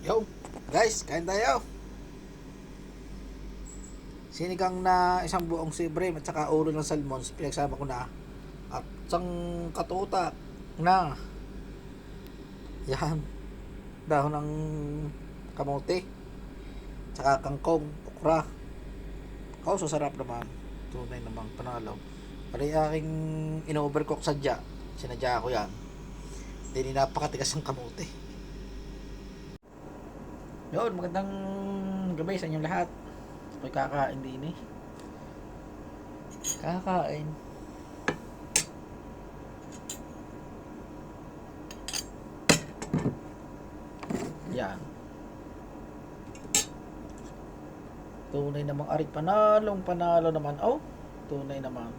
Yo, guys, kain tayo. Sinigang na isang buong sibrem at saka ulo ng salmon, pinagsama ko na. At isang katutak na, yan, dahon ng kamote, saka kangkong, okra. Oh, so sarap naman. Tunay namang panalo. Pala yung aking in-overcook sadya. Sinadya ko yan. Hindi napakatigas ng kamote. Yun, magandang gabi sa inyong lahat. Ako'y kakain din eh. Kakain. Yan. Tunay namang ari panalong panalo naman. Oh, tunay naman.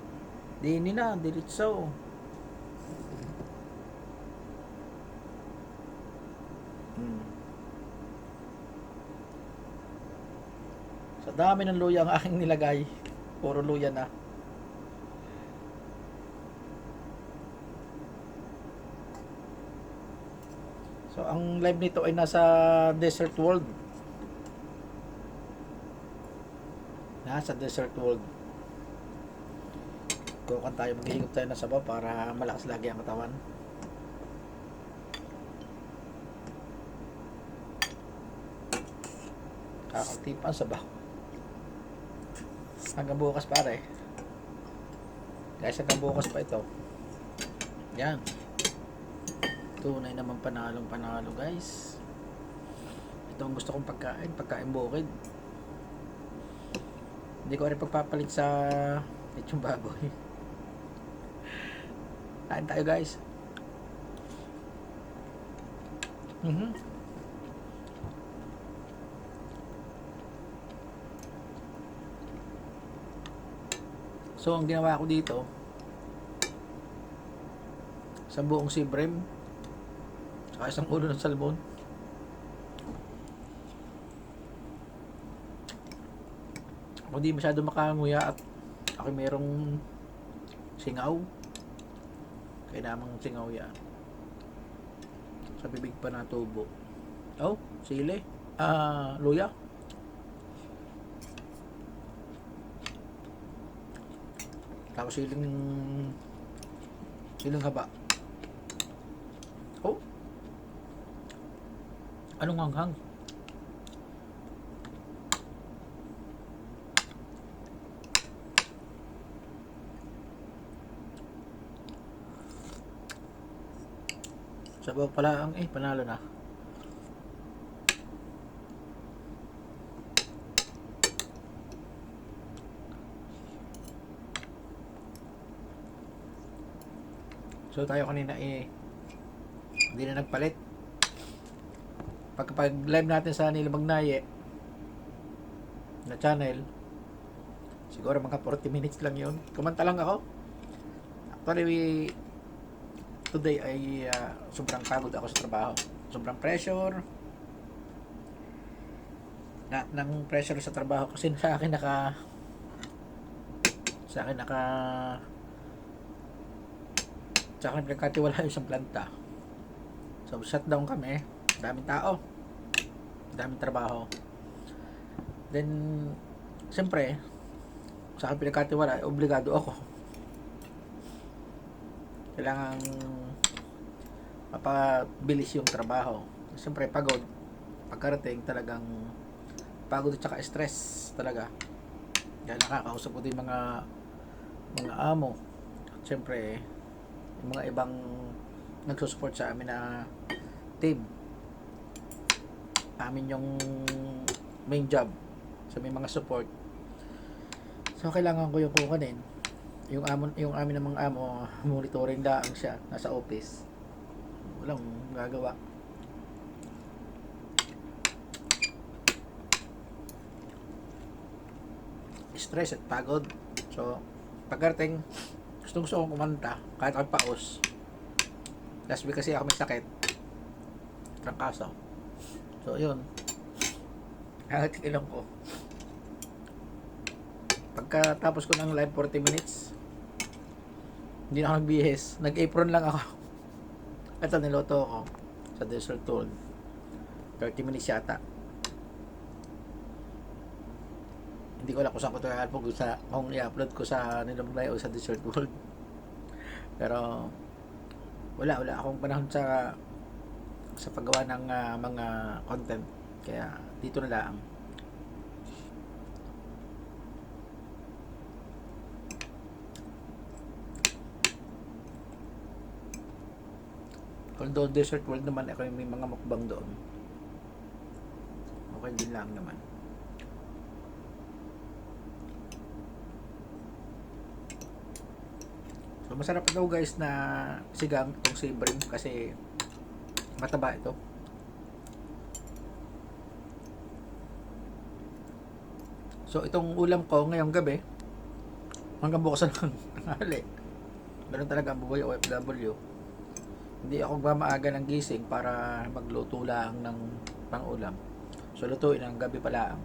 Dini na, diritso. Hmm. Sa dami ng luya ang aking nilagay. Puro luya na. So, ang live nito ay nasa Desert World. Nasa Desert World. Kukan tayo, maghihigop tayo ng sabaw para malakas lagi ang katawan. Kakunti pa ang sabaw. Hanggang bukas pare. Guys, hanggang bukas pa ito. Yan. Tunay naman panalong panalo guys. Ito ang gusto kong pagkain. Pagkain bukid. Hindi ko rin pagpapalit sa lechong baboy. Kain tayo guys. So ang ginawa ko dito, sa buong sibrem, saka isang ulo ng salmon. Ako di masyado makanguya at ako merong singaw. Kaya namang singaw yan. Sa bibig pa na tubo. Oh, sili. Luya. Tapos siling haba. Oh. Anong hanghang? Sabaw pala ang panalo na. So tayo kanina hindi na nagpalit. Pag live natin sa Nila Magnaye na channel, siguro mga 40 minutes lang yun. Kumanta lang ako. Actually, today ay sobrang pagod ako sa trabaho. Sobrang pressure. Lahat ng pressure sa trabaho kasi sa akin naka sa akin pinagkatiwala yung isang planta. So shutdown kami. Daming tao. Daming trabaho. Then siyempre sa akin pinagkatiwala, obligado ako. Kailangan mapabilis yung trabaho. Siyempre pagod. Pagkarating talagang pagod at saka stress talaga. Kaya nakakausap ko din mga amo. At siyempre yung mga ibang nagsusupport sa amin na team. Amin yung main job. So may mga support. So kailangan ko yung kukunin. Yung amin ng mga amo, monitoring lang siya, nasa office. Walang gagawa. Stress at pagod. So pagkarating, gusto kong kumanta kahit ako paus. Last week kasi ako may sakit, trangkaso. So yun, kahit ilang ko pagkatapos ko ng live 40 minutes, hindi na ako nagbihis, nag-apron lang ako. Ito niloto ko sa Desert World. 30 minutes yata. Hindi ko alam kung saan ko ito i-upload, kung i-upload ko sa Nilamlay o sa Desert World. Pero wala akong panahon sa paggawa ng mga content, kaya dito na lang. Although Desert World naman, ako may mga mukbang doon, okay din lang naman. So masarap daw guys na sigang itong si Brim kasi mataba ito. So itong ulam ko ngayong gabi hanggang bukas ng tanghali. Ganun talaga ang buhay OFW. Hindi ako mamaaga ng gising para magluto lang ng pang-ulam. So lutuin ang gabi pala.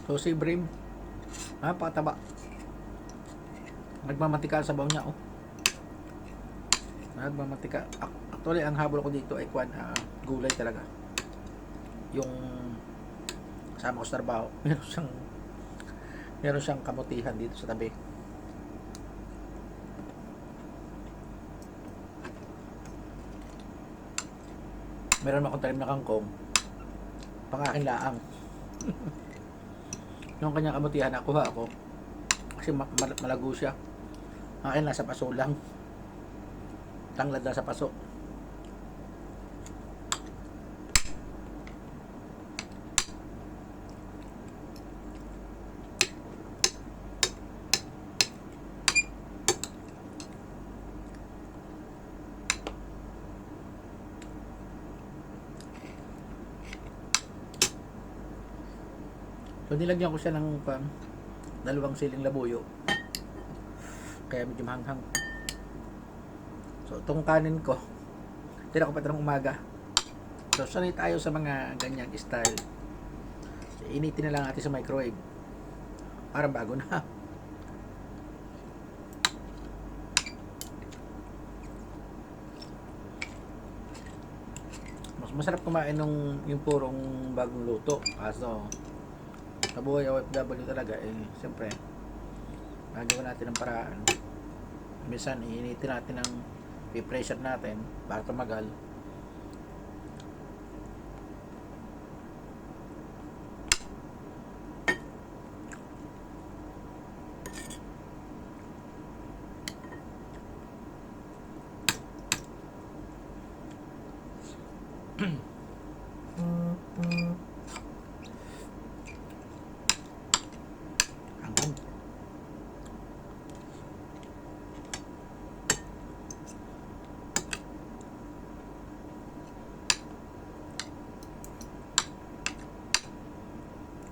So si Brim, napakataba. Nagmamatika sa sabaw niya, oh. Nagmamatika. Actually, ang habol ko dito ay gulay talaga. Yung kasama ko sa trabaho, meron siyang kamutihan dito sa tabi. Meron akong talim na kangkong, pang aking laang. Yung kanyang kamutihan nakuha ako kasi malago siya. Akin nasa paso lang, tanglad na sa paso. So nilagyan ko siya ng dalawang siling labuyo, kaya medyo mahanghang. So itong kanin ko, tira ko pa ito ng umaga. So sanay tayo sa mga ganyang style. So, initin na lang natin sa microwave, parang bago na. Mas masarap kumain yung purong bagong luto. Kaso sa buhay OFW talaga, siyempre nagawa natin ng paraan. Minsan iinitin natin ng i-pressure natin para tumagal.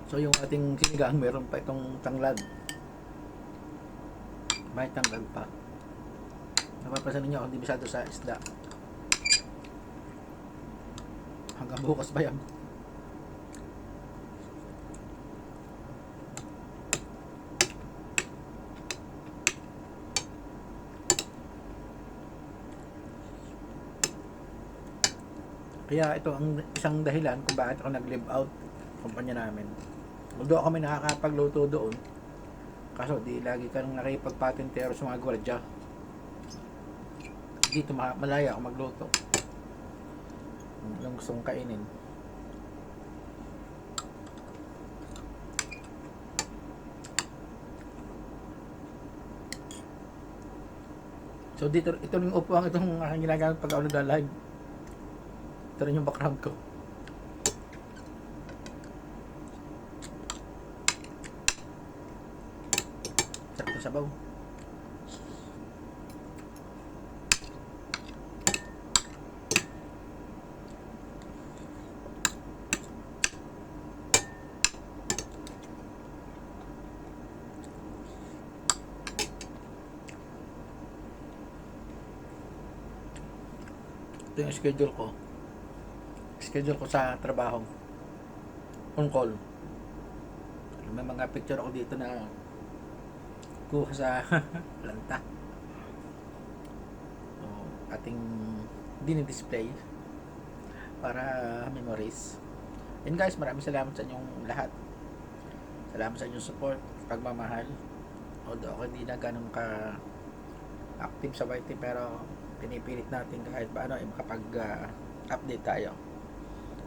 So yung ating sinigang, meron pa itong tanglad. May tanglad pa. Napapansin niyo ako hindi masyado sa isda. Hanggang bukas ba yan? Kaya ito ang isang dahilan kung bakit ako nag-live out kumpanya namin. Although kami nakakapagluto doon, kaso di lagi ka nang nakipagpatintero sa mga gwardiya. Dito malaya ako magluto. Ang gusto kong kainin. So dito, ito yung upuan, itong aking ginagamit pag ako nag-live. Ito rin yung background ko. Sarap ng sabaw. Ito yung schedule ko sa trabaho. on call. May mga picture ako dito na kuha sa lanta. So, ating dinidisplay para memories. And guys, maraming salamat sa inyong lahat. Salamat sa inyong support, pagmamahal. Although ako hindi na ganun ka active sa YT, pero pinipilit natin kahit paano ay makapag-update tayo.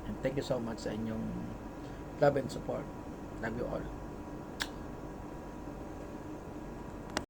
And thank you so much sa inyong love and support. Love you all.